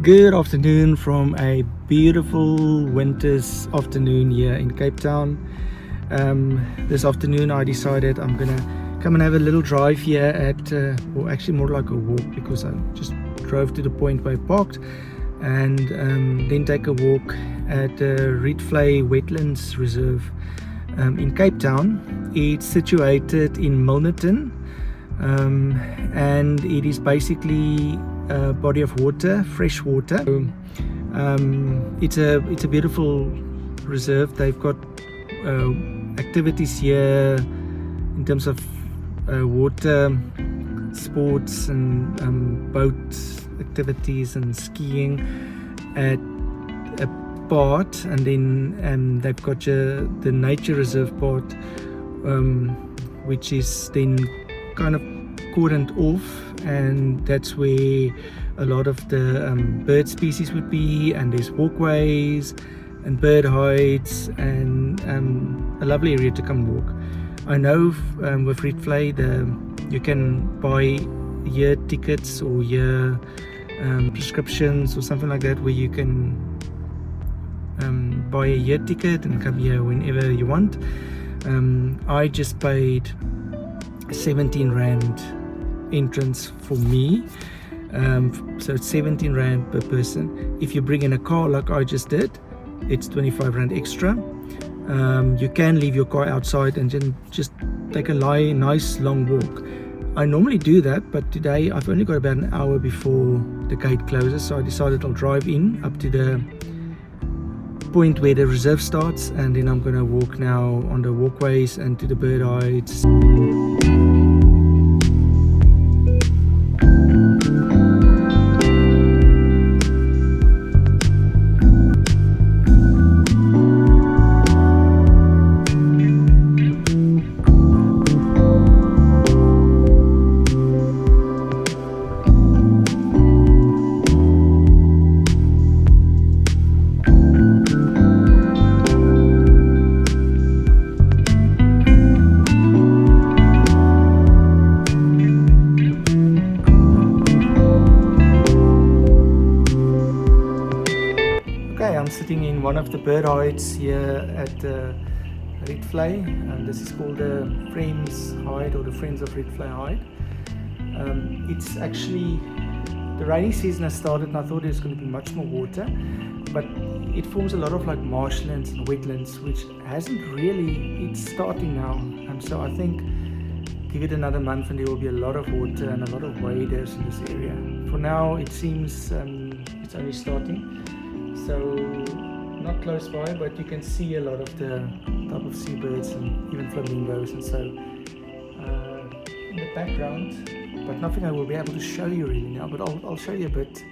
Good afternoon from a beautiful winter's afternoon here in Cape Town. This afternoon I decided I'm gonna come and have a little drive here at, or actually more like a walk, because I just drove to the point where I parked, and then take a walk at the Rietvlei Wetlands Reserve in Cape Town. It's situated in Milnerton, and it is basically a body of water, fresh water. It's a beautiful reserve. They've got activities here in terms of water sports and boat activities and skiing at a part, and then they've got the nature reserve part, which is then kind of cordoned off, and that's where a lot of the bird species would be, and there's walkways and bird hides, and a lovely area to come walk. I know with Rietvlei you can buy year tickets or year prescriptions or something like that, where you can buy a year ticket and come here whenever you want. I just paid 17 Rand entrance for me, so it's 17 Rand per person. If you bring in a car like I just did, it's 25 Rand extra. You can leave your car outside and just take a nice long walk. I normally do that, but today I've only got about an hour before the gate closes, so I decided I'll drive in up to the point where the reserve starts, and then I'm gonna walk now on the walkways and to the bird hides. I'm sitting in one of the bird hides here at Rietvlei, and this is called the Friends Hide, or the Friends of Rietvlei Hide. It's actually, the rainy season has started, and I thought there's going to be much more water, but it forms a lot of like marshlands and wetlands, which hasn't really, it's starting now, and so I think give it another month and there will be a lot of water and a lot of waders in this area. For now it seems it's only starting, so not close by, but you can see a lot of the type of seabirds and even flamingos and so in the background, but nothing I will be able to show you really now, but I'll show you a bit.